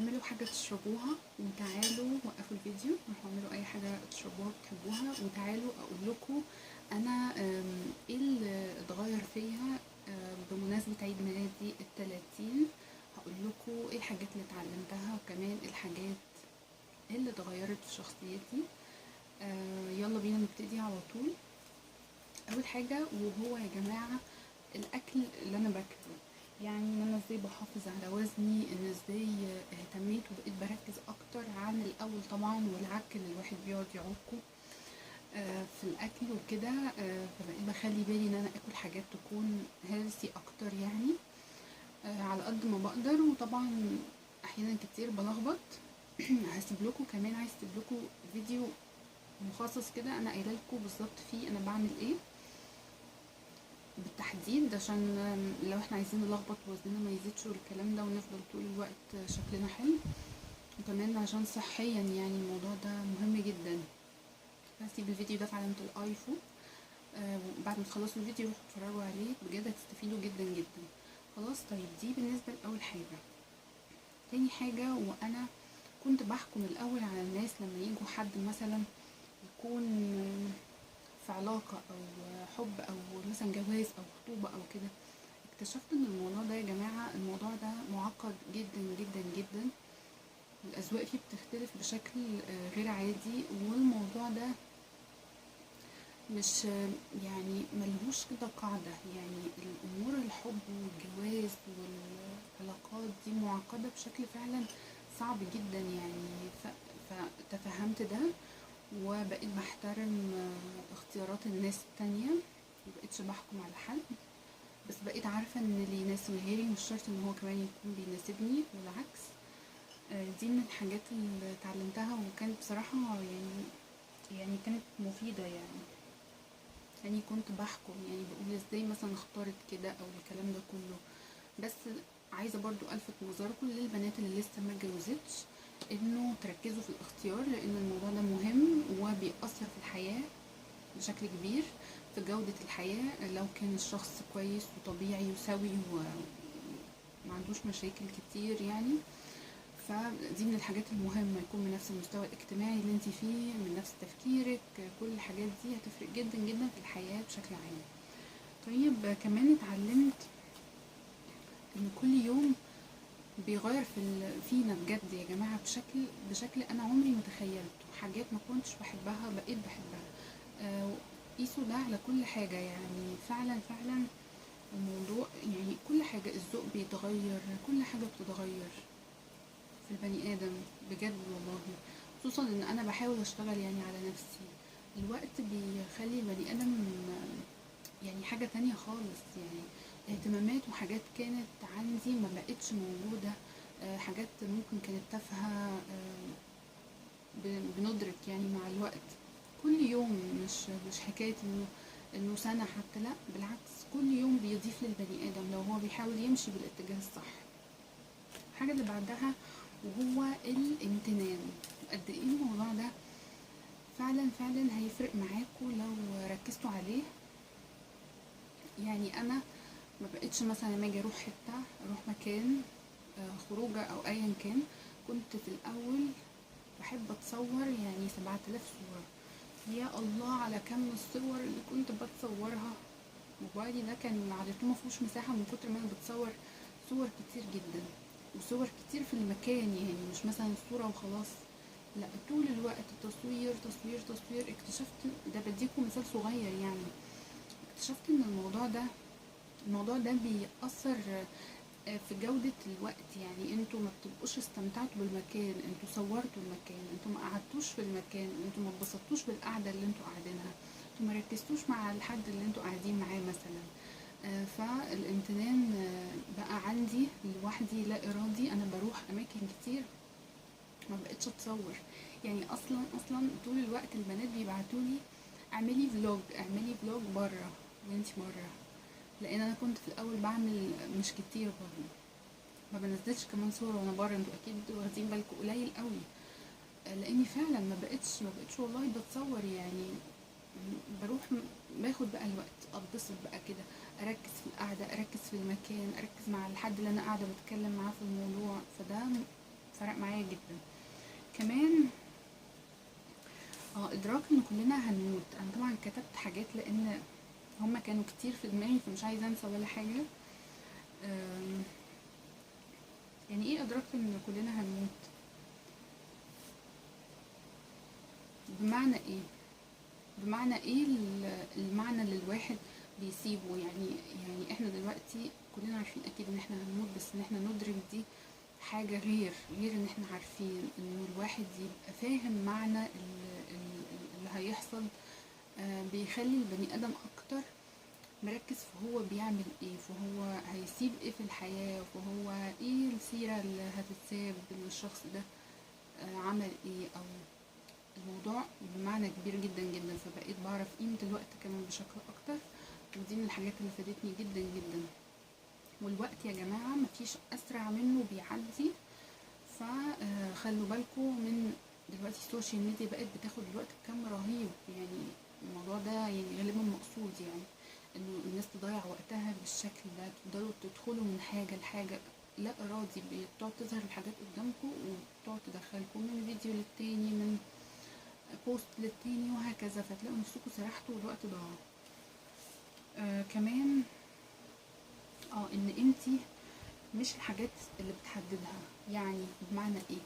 اعملوا حاجة تشربوها وتعالوا وقفوا الفيديو روحوا اعملوا اي حاجة تشربوها بتحبوها وتعالوا اقول لكم انا ايه اللي اتغير فيا بمناسبة عيد ميلادي ال30. هقول لكم ايه الحاجات اللي اتعلمتها وكمان الحاجات اللي اتغيرت في شخصيتي. يلا بينا نبتدي على طول. اول حاجة وهو يا جماعة الاكل اللي انا باكله، يعني ان انا ازاي بحافظ على وزني، ان ازاي اهتميت وبقيت بركز اكتر عن الاول طبعا، والعك اللي الواحد بيقعد يعوقه في الاكل وكده. فبقيت بخلي بالي ان انا اكل حاجات تكون هيلثي اكتر يعني على قد ما بقدر. وطبعا احيانا كتير بلخبط. هسيب لكم كمان، عايز اسيب لكم فيديو مخصص كده انا قايله لكم بالظبط فيه انا بعمل ايه بالتحديد، عشان لو احنا عايزين نلخبط وزننا ما يزيدش والكلام ده ونفضل طول الوقت شكلنا حلو، وكمان عشان صحيا يعني الموضوع ده مهم جدا. هسيب الفيديو ده في علامة الاي فوق، بعد ما تخلصوا الفيديو روحوا اتفرجوا عليه بجد هتستفيدوا جدا جدا. خلاص طيب، دي بالنسبة لأول حاجة. تاني حاجة، وانا كنت بحكم الاول على الناس لما يجوا حد مثلا يكون في علاقة او حب او مثلا جواز او خطوبة او كده، اكتشفت ان الموضوع ده يا جماعة الموضوع ده معقد جدا جدا جدا، الاذواق فيه بتختلف بشكل غير عادي، والموضوع ده مش يعني ملهوش كده قاعدة. يعني الامور الحب والجواز والعلاقات دي معقدة بشكل فعلا صعب جدا يعني. فتفهمت ده وبقيت بحترم اختيارات الناس التانية، مبقتش بحكم على حد، بس بقيت عارفة ان اللي يناسب غيري مش شرط ان هو كمان يكون بيناسبني والعكس. دي من الحاجات اللي اتعلمتها وكانت بصراحة يعني كانت مفيدة يعني كنت بحكم يعني بقول ازاي مثلا اختارت كده او الكلام ده كله. بس عايزة برضو الفت نظركم للبنات اللي لسه ما اتجوزتش انه تركزوا في الاختيار، لان الموضوع ده مهم وبيأثر في الحياة بشكل كبير، في جودة الحياة. لو كان الشخص كويس وطبيعي وسوي وما عندوش مشاكل كتير يعني، فدي من الحاجات المهمة. يكون من نفس المستوى الاجتماعي اللي انت فيه، من نفس تفكيرك، كل الحاجات دي هتفرق جدا جدا في الحياة بشكل عام. طيب كمان اتعلمت ان كل يوم بيغير فينا بجد يا جماعة بشكل انا عمري ما تخيلته. حاجات ما كنتش بحبها بقيت بحبها. قيسوا ده على كل حاجة يعني فعلا فعلا. الموضوع يعني كل حاجة، الذوق بيتغير، كل حاجة بتتغير في البني ادم بجد والله. خصوصا ان انا بحاول اشتغل يعني على نفسي. الوقت بيخلي البني ادم يعني حاجة تانية خالص، يعني اهتمامات وحاجات كانت عندي ما بقتش موجودة، حاجات ممكن كانت تافهة بندرك يعني مع الوقت. كل يوم مش حكاية انه سنة حتى، لا بالعكس كل يوم بيضيف للبني ادم لو هو بيحاول يمشي بالاتجاه الصح. الحاجة اللي بعدها وهو الامتنان. قد ايه الموضوع ده فعلا فعلا هيفرق معاكم لو ركزتوا عليه. يعني انا ما بقتش مثلا لما اجي اروح حته، اروح مكان خروجه او ايا كان، كنت في الاول بحب اتصور يعني 7000 صوره. يا الله على كم الصور اللي كنت بتصورها. موبايلي ده كان على طول مفيهوش مساحه من كتر ما انا بتصور صور كتير جدا، وصور كتير في المكان، يعني مش مثلا صوره وخلاص، لا طول الوقت تصوير تصوير تصوير. اكتشفت ده، بديكم مثال صغير يعني، اكتشفت ان الموضوع ده بيأثر في جودة الوقت. يعني انتوا ما بتبقوش استمتعتوا بالمكان، انتوا صورتوا المكان، انتوا ما قعدتوش في المكان، انتوا ما اتبسطتوش بالقعدة اللي انتوا قاعدينها، انتوا ما ركزتوش مع الحد اللي انتوا قاعدين معاه مثلا. فالامتنان بقى عندي لوحدي لا ارادي. انا بروح اماكن كتير ما بقتش اتصور. يعني اصلا طول الوقت البنات بيبعتولي اعملي فلوج بره وانتي بره، لان انا كنت في الاول بعمل مش كتير برضه، ما بنزلش كمان صور وانا بره، انتوا اكيد واخدين بالكم قليل قوي. لاني فعلا ما بقتش والله بتصور يعني. بروح باخد بقى الوقت اتبسط بقى كده، اركز في القعده، اركز في المكان، اركز مع الحد اللي انا قاعده بتكلم معاه في الموضوع. فده فرق ان كلنا هنموت. انا طبعا كتبت حاجات لان هما كانوا كتير في دماغي فمش عايزه انسى ولا حاجه. أم، يعني ايه ادركت ان كلنا هنموت؟ بمعنى ايه؟ بمعنى ايه المعنى اللي الواحد بيسيبه؟ يعني احنا دلوقتي كلنا عارفين اكيد ان احنا هنموت، بس ان احنا ندرك دي حاجة غير ان احنا عارفين ان الواحد يبقى فاهم معنى اللي هيحصل. بيخلي البني ادم اكتر مركز في هو بيعمل ايه، فهو هيسيب ايه في الحياة، فهو ايه السيرة اللي هتتساب للشخص ده، عمل ايه. او الموضوع بمعنى كبير جدا جدا، فبقيت بعرف قيمة الوقت كمان بشكل اكتر، ودي من الحاجات اللي فادتني جدا جدا. والوقت يا جماعة مفيش اسرع منه بيعدي، فخلوا بالكم من دلوقتي السوشيال ميديا بقت بتاخد الوقت بكم رهيب. يعني الموضوع ده يعني غالبا مقصود، يعني انه الناس تضيع وقتها بالشكل ده، تفضلوا تدخلوا من حاجة لحاجة لا ارادي، بتقعد تظهر الحاجات قدامكم وتقعد تدخلكم من فيديو للتاني، من بوست للتاني، وهكذا، فتلاقوا نفسكم سرحتوا والوقت ضاع. كمان ان انتي مش الحاجات اللي بتحددها. يعني بمعنى ايه؟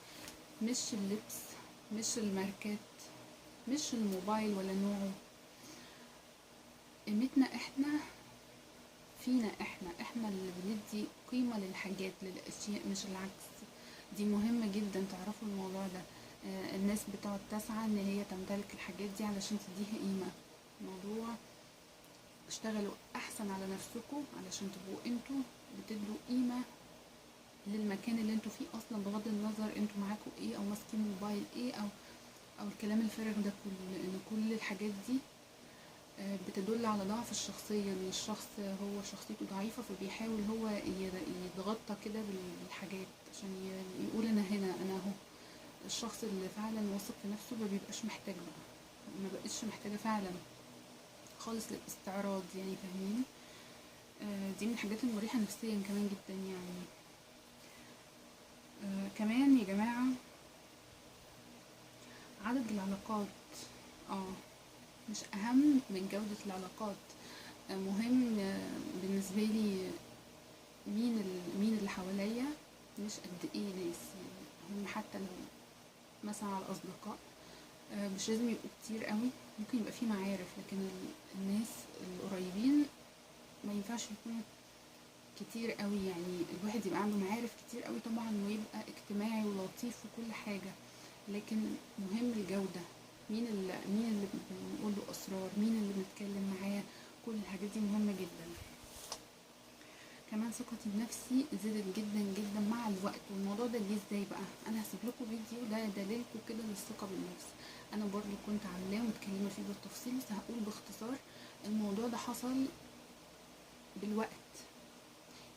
مش اللبس، مش الماركات، مش الموبايل ولا نوعه. قيمتنا احنا فينا، احنا اللي بندي قيمة للحاجات، للاشياء، مش العكس. دي مهمة جدا تعرفوا الموضوع ده. الناس بتقعد تسعى ان هي تمتلك الحاجات دي علشان تديها قيمة. موضوع اشتغلوا احسن على نفسكم علشان تبقوا انتوا بتدوا قيمة للمكان اللي انتوا فيه اصلا، بغض النظر انتوا معاكوا ايه او ماسكين موبايل ايه او الكلام الفارغ ده كله. لان كل الحاجات دي بتدل على ضعف الشخصية، ان الشخص هو شخصيته ضعيفة فبيحاول هو يتغطى كده بالحاجات عشان يقول انا هنا، انا اهو. الشخص اللي فعلا واثق في نفسه ما بيبقاش محتاج بقى، ما بقتش محتاجة فعلا خالص للاستعراض، يعني فاهمين. دي من الحاجات المريحة نفسيا كمان جدا يعني. كمان يا جماعة عدد العلاقات مش اهم من جودة العلاقات. مهم بالنسبة لي مين اللي حواليا، مش قد ايه ناس. يعني هم حتى لو مثلا على الاصدقاء مش لازم يبقوا كتير قوي، ممكن يبقى في معارف، لكن الناس القريبين ما ينفعش يكونوا كتير قوي. يعني الواحد يبقى عنده معارف كتير قوي طبعا ويبقى اجتماعي ولطيف وكل حاجة، لكن مهم الجودة. مين اللي بنقول له اسرار، مين اللي بنتكلم معاه، كل الحاجات دي مهمة جدا. كمان ثقتي بنفسي زادت جدا جدا مع الوقت. والموضوع ده جه ازاي بقى؟ انا هسيب لكم فيديو ده دليلكم كده للثقة بالنفس، انا برضو كنت عاملاه ومتكلمة فيه بالتفصيل، بس هقول باختصار. الموضوع ده حصل بالوقت،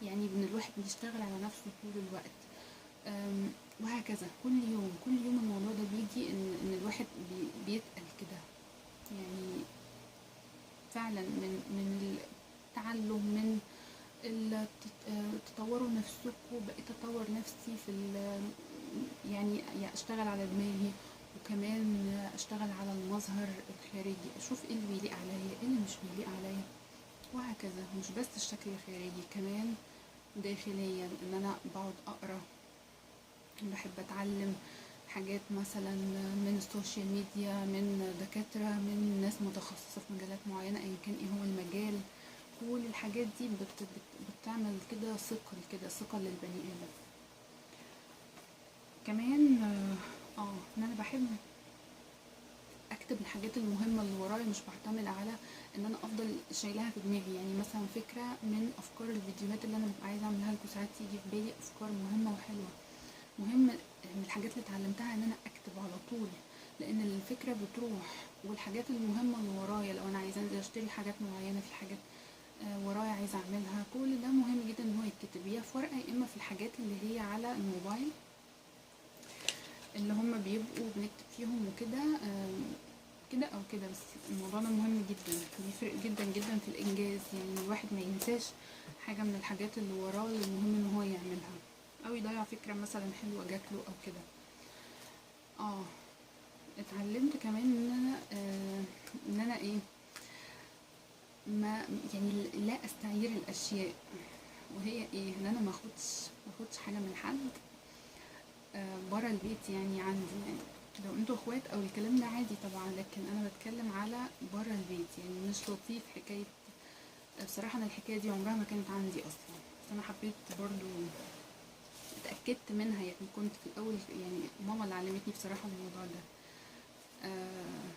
يعني ان الواحد بيشتغل على نفسه طول الوقت، وهكذا كل يوم كل يوم الموضوع ده بيجي ان الواحد بيتقل كده. يعني فعلا من التعلم، من تطوروا نفسكم. بقيت اطور نفسي في يعني اشتغل على دماغي، وكمان اشتغل على المظهر الخارجي، اشوف ايه اللي بيليق عليا ايه اللي مش بيليق عليا، وهكذا. مش بس الشكل الخارجي، كمان داخليا، ان انا بقعد اقرا، بحب اتعلم حاجات مثلا من السوشيال ميديا، من دكاترة، من ناس متخصصة في مجالات معينة، ايا كان ايه هو المجال. كل الحاجات دي بتعمل كده ثقل للبني ادم. كمان ان انا بحب اكتب الحاجات المهمة اللي ورايا، مش بعتمد على ان انا افضل شايلها في دماغي. يعني مثلا فكرة من افكار الفيديوهات اللي انا ببقى عايزة اعملها لكم، ساعات تيجي في بالي افكار مهمة وحلوة. مهم من الحاجات اللي اتعلمتها ان انا اكتب على طول، لان الفكرة بتروح. والحاجات المهمة اللي ورايا، لو انا عايزة انزل اشتري حاجات معينة، في حاجات ورايا عايزة اعملها، كل ده مهم جدا ان هو يتكتب، يا في ورقة يا اما في الحاجات اللي هي على الموبايل، اللي هم بيبقوا بنكتب فيهم وكده، كده او كده. بس الموضوع ده مهم جدا، بيفرق جدا جدا في الانجاز. يعني الواحد ما ينساش حاجة من الحاجات اللي وراه اللي المهم ان هو يعملها، او يضيع فكرة مثلا حلوة جاتله او كده. اتعلمت كمان ان انا ان انا ايه، ما يعني لا استعير الاشياء، وهي ايه، ان انا ما اخدش حاجه من حد برا البيت يعني عندي. يعني لو انتوا اخوات او الكلام ده عادي طبعا، لكن انا بتكلم على برا البيت. يعني مش لطيف حكايه. بصراحه انا الحكايه دي عمرها ما كانت عندي اصلا، بس انا حبيت برضو اتاكدت منها. يعني كنت في الاول، يعني ماما اللي علمتني بصراحه الموضوع ده. آه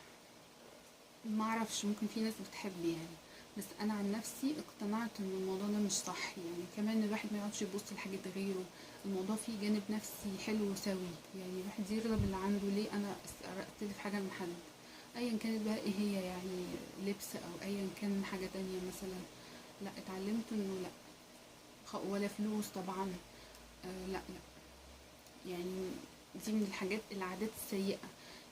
ما اعرفش، ممكن في ناس بتحب يعني، بس انا عن نفسي اقتنعت ان الموضوع ده مش صح. يعني كمان الواحد ما يقعدش يبص لحاجة غيره، الموضوع فيه جانب نفسي حلو وسوي. يعني الواحد يرضى باللي عنده. ليه انا استلف حاجة من حد ايا كانت بقى ايه هي، يعني لبس او ايا كان حاجة تانية مثلا؟ لا، اتعلمت انه لا. ولا فلوس طبعا. لا لا. يعني دي من الحاجات، العادات السيئة.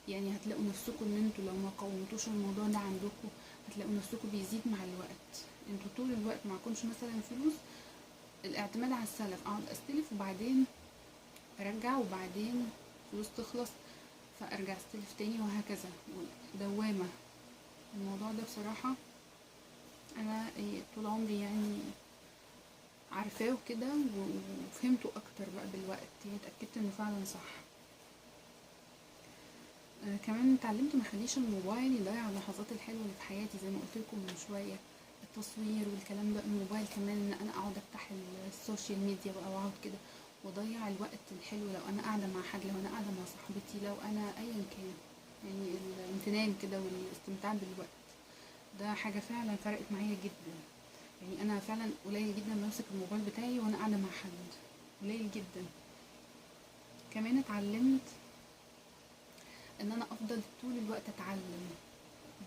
يعني هتلاقوا نفسكم ان انتوا لو ما قومتوش الموضوع ده عندكم، هتلاقوا نفسكم بيزيد مع الوقت. انتوا طول الوقت معكمش مثلا فلوس، الاعتماد على السلف، اقعد استلف وبعدين ارجع، وبعدين فلوس تخلص فارجع استلف تاني، وهكذا دوامة. الموضوع ده بصراحة انا طول عمري يعني عارفاه وكده، وفهمته اكتر بقى بالوقت. يعني اتأكدت انه فعلا صح. كمان اتعلمت ما اخليش الموبايل يضيع اللحظات الحلوه اللي في حياتي، زي ما قلت لكم من شويه، التصوير والكلام ده. الموبايل كمان ان انا اقعد افتح السوشيال ميديا بقى واقعد كده واضيع الوقت الحلو، لو انا قاعده مع حد، لو انا قاعده مع صاحبتي، لو انا ايا كان. يعني الامتنان كده والاستمتاع بالوقت ده حاجه فعلا فرقت معايا جدا. يعني انا فعلا قليل جدا بمسك الموبايل بتاعي وانا قاعده مع حد، قليل جدا. كمان اتعلمت ان انا افضل طول الوقت اتعلم.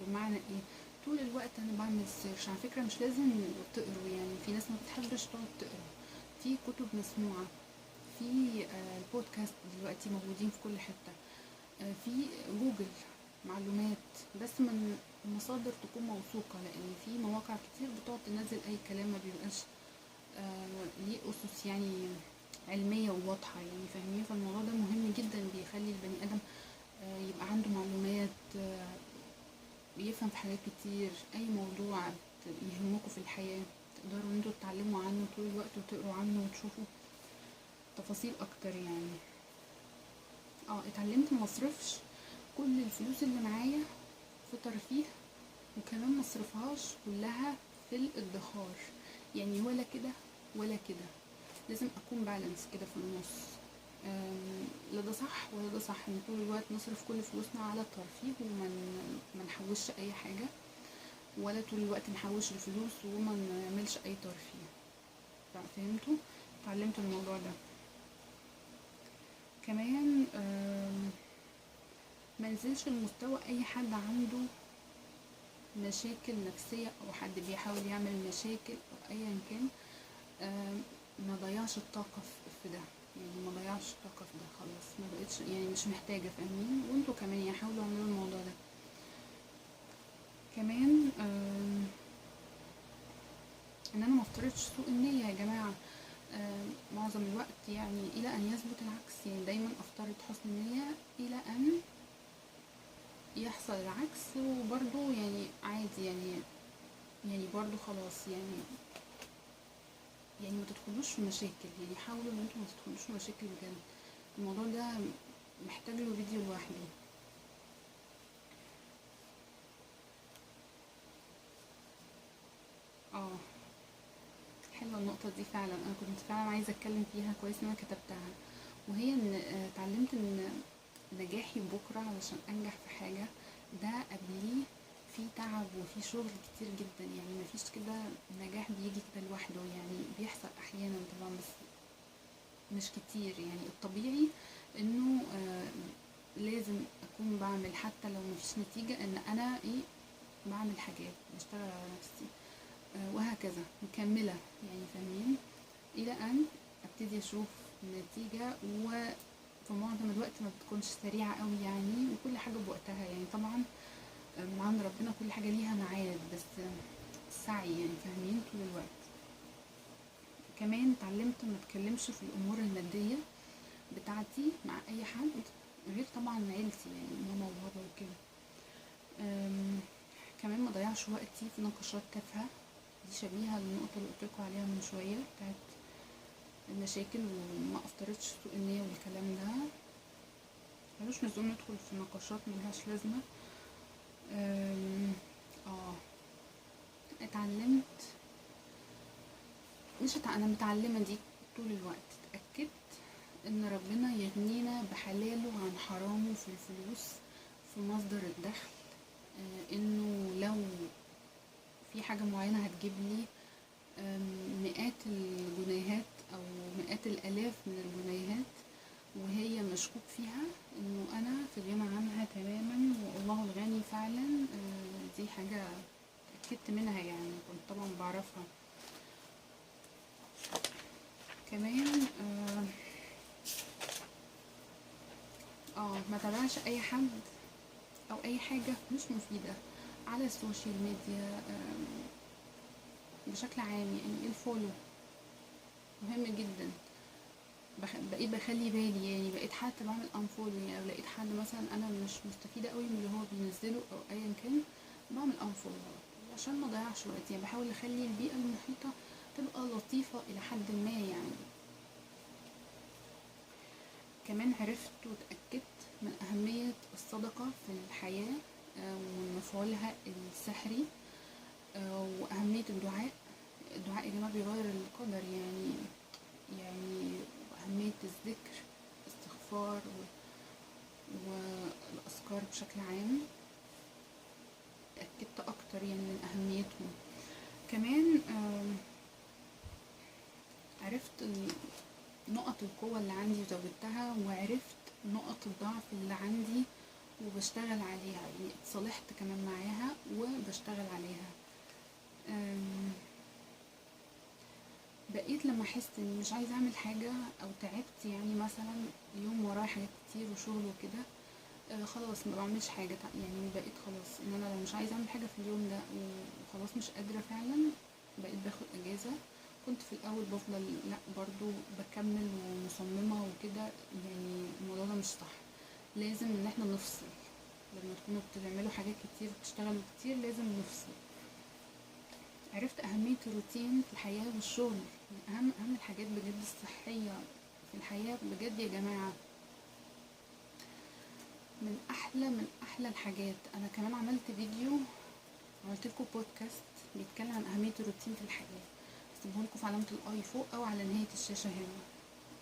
بمعنى ايه؟ طول الوقت انا بعمل سيرش. على فكره مش لازم تقروا، يعني في ناس ما بتحبش تقعد تقرا. في كتب مسموعه، في البودكاست دلوقتي موجودين في كل حته، في جوجل معلومات، بس من مصادر تكون موثوقه، لان في مواقع كتير بتقعد تنزل اي كلام ما بيبقاش ليه اسس يعني علميه وواضحه. يعني فاهمين؟ فالموضوع ده مهم جدا، بيخلي البني ادم يبقى عنده معلومات، بيفهم في حاجات كتير. اي موضوع يهمكم في الحياة تقدروا ان انتوا تتعلموا عنه طول الوقت، وتقروا عنه وتشوفوا تفاصيل اكتر يعني. اتعلمت ما اصرفش كل الفلوس اللي معايا في ترفيه، وكمان ما اصرفهاش كلها في الادخار. يعني ولا كده ولا كده، لازم اكون بالانس كده في النص. لا ده صح ولا ده صح، ان طول الوقت نصرف كل فلوسنا على الترفيه وما نحوش اي حاجة، ولا طول الوقت نحوش الفلوس وما نعملش اي ترفيه. فهمتوا؟ اتعلمت الموضوع ده. كمان ما ننزلش المستوى اي حد عنده مشاكل نفسية او حد بيحاول يعمل مشاكل او ايا كان. ما ضيعش الطاقة في ده. يعني ما ضيعش الطاقة في ده، خلاص ما بقتش يعني مش محتاجة. فاهمين؟ وانتوا كمان يعني حاولوا اعملوا الموضوع ده. كمان ان انا ما افترضش سوء النية يا جماعة. معظم الوقت يعني الى ان يثبت العكس. يعني دايما افترض حسن النية الى ان يحصل العكس، وبرضو يعني عادي يعني برضو خلاص يعني ما تدخلوش في مشاكل. يعني حاولوا ان انتوا ما تدخلوش في مشاكل بجد. الموضوع ده محتاج له فيديو لوحده. اه حلوة النقطة دي فعلا، انا كنت فعلا عايزة اتكلم فيها. كويس ان انا كتبتها. وهي ان اتعلمت ان نجاحي بكرة علشان انجح في حاجة، ده قبليه في تعب وفي شغل كتير جدا. يعني مفيش كده نجاح بيجي كده لوحده. يعني بيحصل احيانا طبعا، بس مش كتير. يعني الطبيعي انه لازم اكون بعمل حتى لو مفيش نتيجة، ان انا بعمل حاجات، بشتغل على نفسي وهكذا مكملة. يعني فاهمين؟ الى ان ابتدي اشوف نتيجة. وفي معظم الوقت ما بتكونش سريعة قوي يعني، وكل حاجة بوقتها. يعني طبعا من عند ربنا كل حاجة ليها ميعاد، بس السعي يعني فاهمين طول الوقت. كمان اتعلمت ما اتكلمش في الامور المادية بتاعتي مع اي حد غير طبعا عيلتي يعني ماما وبابا وكده. كمان ما ضيعش وقتي في نقاشات تافهة، دي شبيهة للنقطة اللي قلتلكوا عليها من شوية بتاعت المشاكل وما افترضش سوء النية والكلام ده. ملوش لزوم ندخل في نقاشات ملهاش لازمة. اتعلمت انا متعلمة دي طول الوقت. اتأكدت ان ربنا يغنينا بحلاله عن حرامه في الفلوس، في مصدر الدخل. انه لو في حاجة معينة هتجيب لي مئات الجنيهات او مئات الالاف من الجنيهات وهي مشكوك فيها، انه انا في غنى عنها تماما والله الغني فعلا. دي حاجة اتأكدت منها يعني، كنت طبعا بعرفها. كمان ما تابعش اي حد او اي حاجة مش مفيدة على السوشيال ميديا بشكل عام. يعني الفولو مهم جدا. بقيت بخلي بالي، يعني بقيت حتى بعمل انفولو. يعني لو لقيت حد مثلا انا مش مستفيدة قوي من اللي هو بينزله او ايا كان، بعمل انفولو عشان ما اضيعش وقت. يعني بحاول اخلي البيئة المحيطة تبقى لطيفة الى حد ما يعني. كمان عرفت وتأكدت من أهمية الصدقة في الحياة ومن مفعولها السحري، وأهمية الدعاء. الدعاء يا جماعة بيغير القدر يعني وأهمية الذكر، الاستغفار والأذكار بشكل عام. تأكدت أكتر يعني من أهميتهم. كمان عرفت نقط القوة اللي عندي وزودتها، وعرفت نقط الضعف اللي عندي وبشتغل عليها. يعني اتصالحت كمان معاها وبشتغل عليها. بقيت لما احس اني مش عايزه اعمل حاجه او تعبت، يعني مثلا يوم ورايا حاجات كتير وشغل وكده، خلاص ما بعملش حاجه. يعني بقيت خلاص ان انا لو مش عايزه اعمل حاجه في اليوم ده وخلاص مش قادره فعلا، بقيت باخد اجازه. كنت في الاول بفضل لا برضو بكمل ومصممه وكده، يعني الموضوع ده مش صح. لازم ان احنا نفصل. لما تكونوا بتعملوا حاجات كتير بتشتغلوا كتير لازم نفصل. عرفت أهمية الروتين في الحياة والشغل، من أهم الحاجات بجد الصحية في الحياة بجد يا جماعة. من أحلى الحاجات. أنا كمان عملت فيديو، عملتلكوا بودكاست بيتكلم عن أهمية الروتين في الحياة. هسيبهولكوا في علامة الآي فوق أو على نهاية الشاشة هنا،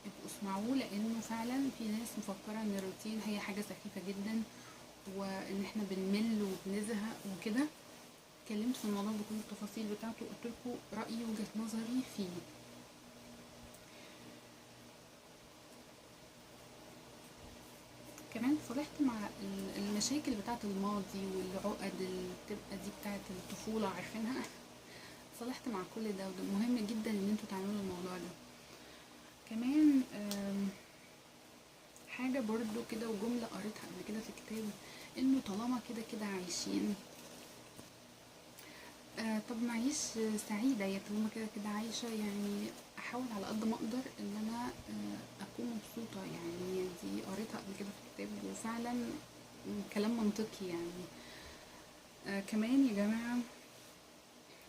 ابقوا اسمعوه. لأنه فعلا في ناس مفكرة إن الروتين هي حاجة سخيفة جدا وإن احنا بنمل وبنزهق وكده. اتكلمت في الموضوع بكل التفاصيل بتاعته وقلتلكوا رأيي وجهة نظري فيه. كمان صلحت مع المشاكل بتاعة الماضي والعقد اللي بتبقى دي بتاعة الطفولة عارفينها. صلحت مع كل ده، وده مهم جدا ان انتوا تعملوا الموضوع ده. كمان حاجة برضو كده وجملة قريتها قبل كده في كتاب، انه طالما كده كده عايشين، طب معيش سعيدة. يا طالما كده كده عايشة، يعني احاول على قد ما اقدر ان انا اكون مبسوطة. يعني دي قريتها قبل كده في كتاب وفعلا كلام منطقي يعني. كمان يا جماعة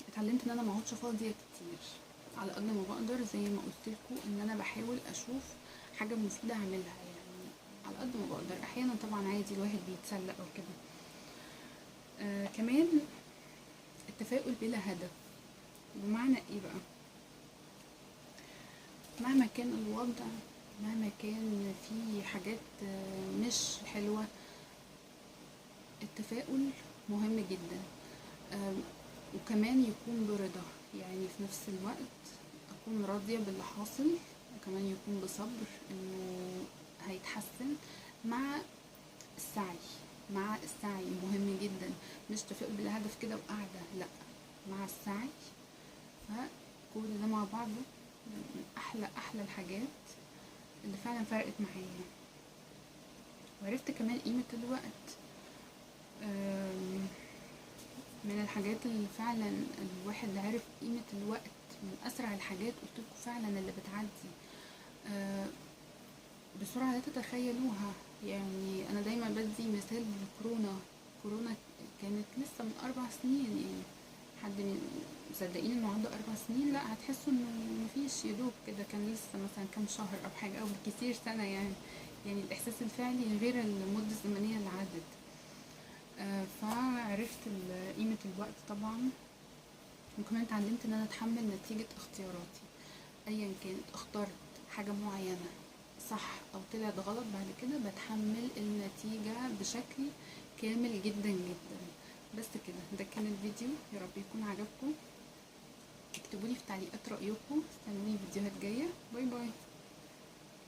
اتعلمت ان انا ما اقعدش فاضية كتير. على قد ما بقدر زي ما قلتلكوا ان انا بحاول اشوف حاجة مفيدة اعملها. يعني على قد ما بقدر. احيانا طبعا عادي الواحد بيتسلى او كده. كمان التفاؤل بلا هدف. بمعنى ايه بقى؟ مهما كان الوضع، مهما كان في حاجات مش حلوة، التفاؤل مهم جدا. وكمان يكون برضا، يعني في نفس الوقت اكون راضية باللي حاصل، وكمان يكون بصبر انه هيتحسن. مع السعي مهم جدا. مش تفاؤل بلا هدف كده وقاعدة، لا، مع السعي. فكل ده مع بعضه من احلى الحاجات اللي فعلا فرقت معايا. وعرفت كمان قيمة الوقت. من الحاجات اللي فعلا الواحد عرف قيمة الوقت من أسرع الحاجات. قلتلكوا فعلا اللي بتعدي بسرعة لا تتخيلوها. يعني انا دايما بدي مثال بالكورونا. كورونا كانت لسه من 4 سنين يعني. حد من مصدقين النهارده 4 سنين؟ لا، هتحسوا انه مفيش، يدوب كده كان لسه مثلا كام شهر او حاجه، او بالكثير سنه يعني. يعني الاحساس الفعلي غير المده الزمنيه اللي عدت. فعرفت قيمه الوقت طبعا. وكمان اتعلمت ان انا اتحمل نتيجه اختياراتي ايا كانت. اخترت حاجه معينه صح او طلعت غلط، بعد كده بتحمل النتيجه بشكل كامل جدا جدا. بس كده، ده كان الفيديو، يا رب يكون عجبكم. اكتبولي في تعليقات رأيكم، استنوني فيديوهات جاية. باي باي.